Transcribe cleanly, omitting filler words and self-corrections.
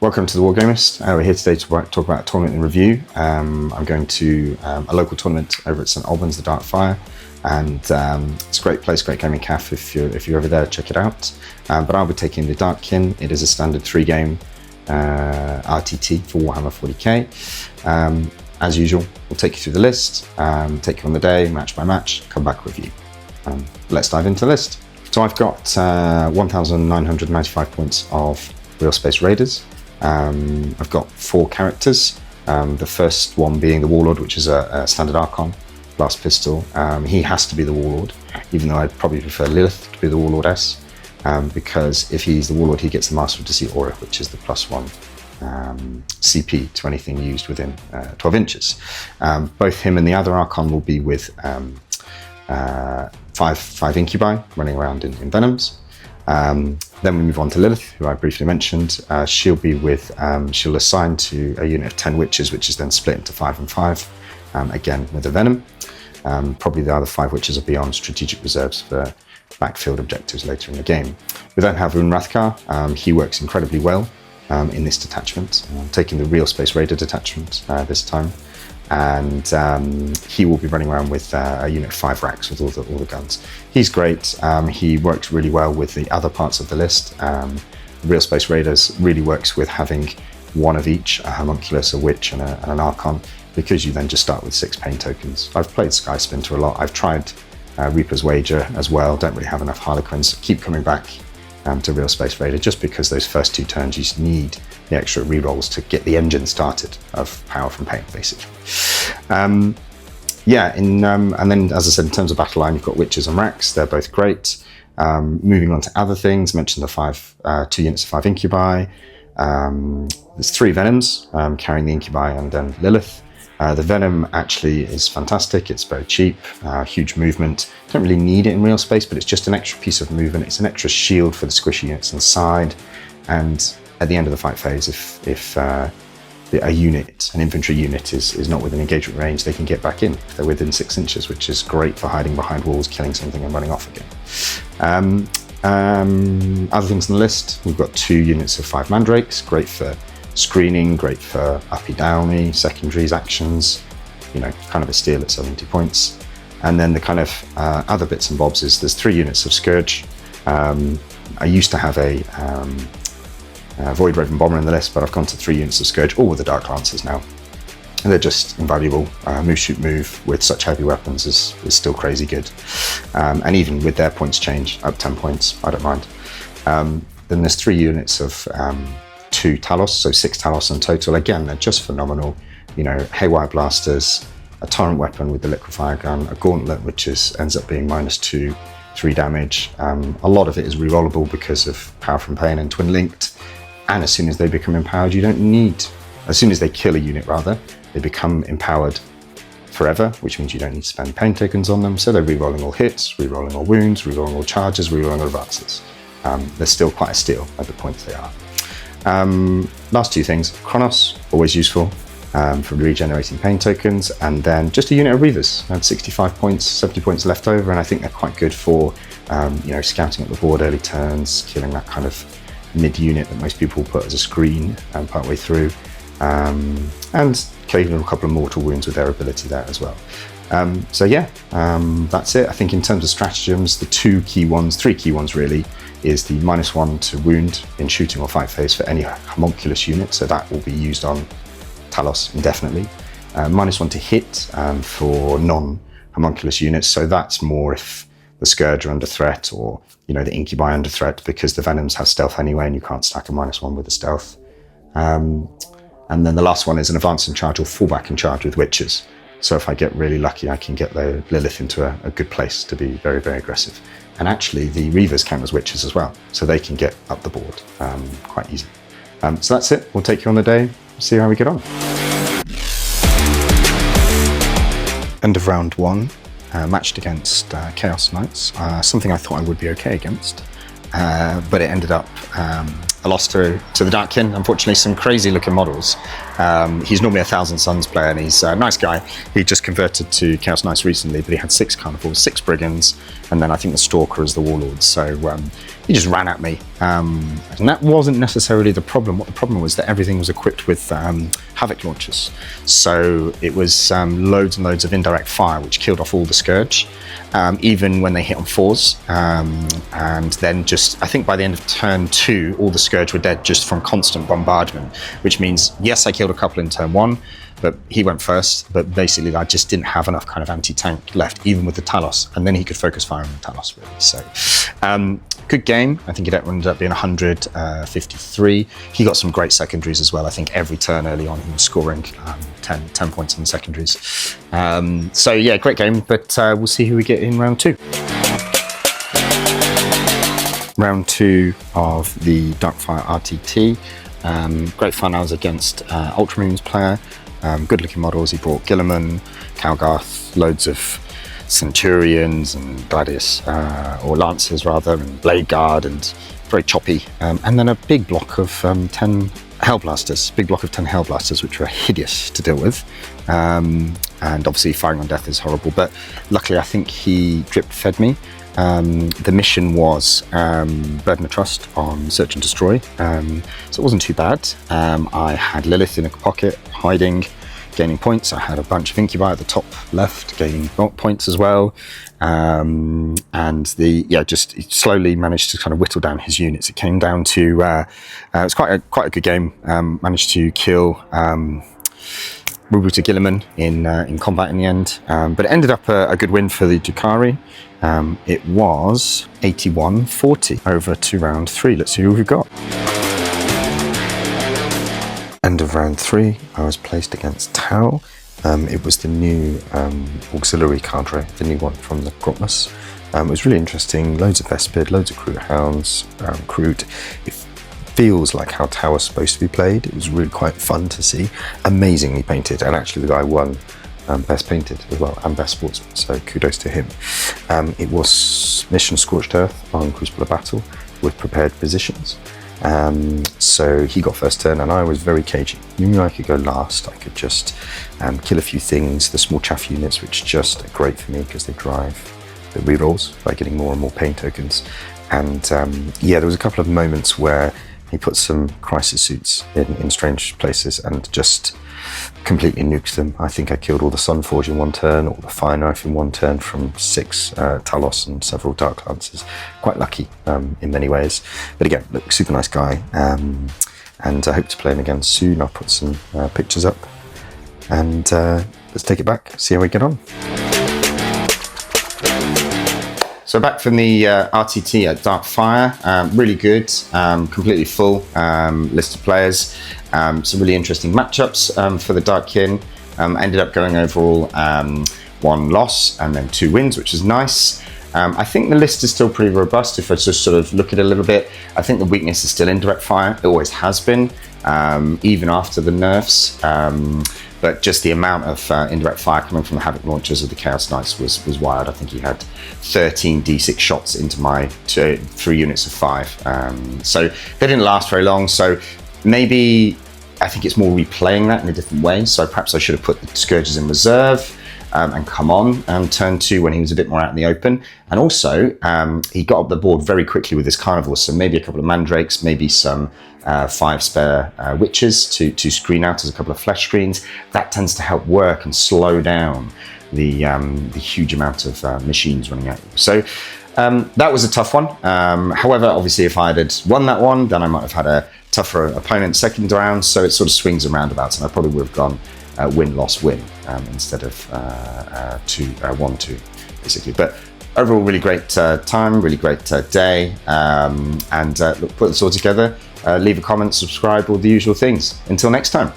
Welcome to the Wargamist. We're here today to talk about a tournament in review. I'm going to a local tournament over at St Albans, the Dark Fire, and it's a great place, great gaming cafe. If you're ever there, check it out. But I'll be taking the Darkkin. It is a standard 3-game RTT for Warhammer 40k. As usual, we'll take you through the list, take you on the day, match by match, come back review. Let's dive into the list. So I've got 1,995 points of Realspace Raiders. I've got 4 characters, the first one being the Warlord, which is a standard Archon, blast pistol. He has to be the Warlord, even though I'd probably prefer Lelith to be the Warlord S, because if he's the Warlord, he gets the Master of Deceit aura, which is the +1 CP to anything used within 12 inches. Both him and the other Archon will be with 5 incubi running around in Venoms. Then we move on to Lelith, who I briefly mentioned. She'll be with, she'll assign to a unit of 10 Wyches, which is then split into 5 and 5, again with a Venom. Probably the other 5 Wyches will be on strategic reserves for backfield objectives later in the game. We then have Rakarth. He works incredibly well in this detachment. I'm taking the Realspace Raider detachment this time. And he will be running around with a unit of 5 Wracks with all the guns. He's great. He works really well with the other parts of the list. Realspace Raiders really works with having one of each, a Haemonculus, a Wych, and an Archon, because you then just start with 6 pain tokens. I've played Splinter a lot. I've tried Reaper's Wager as well. Don't really have enough Harlequins. Keep coming back to Realspace Raider just because those first 2 turns you just need the extra rerolls to get the engine started of power from pain, basically. And then, as I said, in terms of battle line, you've got Wyches and Wracks. They're both great. Moving on to other things, mentioned the 2 units of 5 incubi. There's 3 Venoms carrying the incubi and then Lelith. The Venom actually is fantastic. It's very cheap, huge movement. Don't really need it in real space, but it's just an extra piece of movement. It's an extra shield for the squishy units inside. And at the end of the fight phase, if a unit, an infantry unit, is not within engagement range, they can get back in if they're within 6 inches, which is great for hiding behind walls, killing something and running off again. Other things on the list, we've got 2 units of 5 Mandrakes, great for screening, great for uppy downy, secondaries, actions, kind of a steal at 70 points. And then the kind of other bits and bobs is there's 3 units of Scourge. I used to have a Void Raven Bomber in the list, but I've gone to 3 units of Scourge, all with the Dark Lancers now. And they're just invaluable. Move, shoot, move with such heavy weapons is still crazy good. And even with their points change, up 10 points, I don't mind. Then there's 3 units of 2 Talos, so 6 Talos in total. Again, they're just phenomenal. Haywire blasters, a torrent weapon with the Liquifier gun, a gauntlet which ends up being -2, 3 damage. A lot of it is rerollable because of power from pain and twin linked. And as soon as they become empowered, as soon as they kill a unit rather, they become empowered forever, which means you don't need to spend pain tokens on them. So they're rerolling all hits, rerolling all wounds, rerolling all charges, rerolling all advances. They're still quite a steal at the points they are. Last 2 things, Chronos, always useful for regenerating pain tokens, and then just a unit of Reavers. I had 65 points, 70 points left over, and I think they're quite good for scouting up the board early turns, killing that kind of mid-unit that most people put as a screen partway through, and giving them a couple of mortal wounds with their ability there as well. That's it. I think in terms of stratagems, the 3 key ones really, is the -1 to wound in shooting or fight phase for any Haemonculus unit, so that will be used on Talos indefinitely. -1 to hit for non-Haemonculus units, so that's more if the Scourge are under threat or the Incubi under threat, because the Venoms have stealth anyway and you can't stack a -1 with the stealth. And then the last one is an advance in charge or fallback in charge with Wyches. So if I get really lucky, I can get the Lelith into a good place to be very, very aggressive. And actually the Reavers count as Wyches as well, so they can get up the board quite easy. So that's it. We'll take you on the day, see how we get on. End of round 1, matched against Chaos Knights, something I thought I would be okay against, but it ended up a loss to the Darkkin. Unfortunately, some crazy looking models. He's normally a Thousand Suns player, and he's a nice guy. He just converted to Chaos Knights recently, but he had 6 Carnivores, 6 Brigands, and then I think the Stalker is the Warlord. So he just ran at me. And that wasn't necessarily the problem. What the problem was that everything was equipped with Havoc launchers. So it was loads and loads of indirect fire, which killed off all the Scourge, even when they hit on 4s. And then just, I think by the end of turn 2, all the Scourge were dead just from constant bombardment, which means, yes, I killed a couple in turn 1, but he went first. But basically, I just didn't have enough kind of anti-tank left, even with the Talos. And then he could focus fire on the Talos, really. So, good game. I think it ended up being 153. He got some great secondaries as well. I think every turn early on, he was scoring 10 points in the secondaries. So, yeah, great game. But we'll see who we get in round 2. Round 2 of the Darkfire RTT. Great fun. I was against Ultramoon's player. Good looking models. He brought Guilliman, Calgarth, loads of Centurions and Gladius, or Lancers rather, and Blade Guard, and very choppy. And then a big block of 10 Hellblasters, which were hideous to deal with. And obviously firing on death is horrible, but luckily I think he drip fed me. The mission was Burden of Trust on Search and Destroy, so it wasn't too bad. I had Lelith in a pocket, hiding, gaining points. I had a bunch of Incubi at the top left, gaining points as well. And just slowly managed to kind of whittle down his units. It came down to, it was quite a good game. Managed to kill Rubuta Guilliman in combat in the end, but it ended up a good win for the Drukhari. It was 81-40 over to round 3. Let's see who we've got. End of round 3, I was placed against Tau. It was the new auxiliary cadre, the new one from the Grotmus. It was really interesting, loads of Vespid, loads of Crude Hounds, Crude. It feels like how Tau is supposed to be played. It was really quite fun to see. Amazingly painted, and actually the guy won Best Painted as well, and Best Sportsman, so kudos to him. It was Mission Scorched Earth on Crucible of Battle with prepared positions. So he got first turn and I was very cagey. You knew I could go last, I could just kill a few things, the small chaff units, which just are great for me because they drive the rerolls by getting more and more pain tokens. And yeah, there was a couple of moments where he put some crisis suits in strange places and just completely nuked them. I think I killed all the Sunforge in one turn, all the Fire Knife in one turn from 6 Talos and several Dark Lancers. Quite lucky in many ways. But again, look, super nice guy. And I hope to play him again soon. I'll put some pictures up. And let's take it back, see how we get on. So back from the RTT at Darkfire, really good, completely full list of players. Some really interesting matchups for the Darkkin. Ended up going overall 1 loss and then 2 wins, which is nice. I think the list is still pretty robust if I just sort of look at it a little bit. I think the weakness is still indirect fire. It always has been, even after the nerfs. But just the amount of indirect fire coming from the Havoc launchers of the Chaos Knights was wild. I think he had 13 D6 shots into my 3 units of 5. So they didn't last very long. So maybe I think it's more replaying that in a different way. So perhaps I should have put the Scourges in reserve and come on turn 2 when he was a bit more out in the open. And also he got up the board very quickly with his Carnivores. So maybe a couple of Mandrakes, maybe some 5 spare Wyches to screen out as a couple of flesh screens. That tends to help work and slow down the huge amount of machines running at you. So that was a tough one. However, obviously if I had won that one, then I might have had a tougher opponent second round. So it sort of swings and roundabouts, and I probably would have gone win, loss, win instead of 1-2 basically. But overall, really great time, really great day. Look, put this all together. Leave a comment, subscribe, all the usual things. Until next time.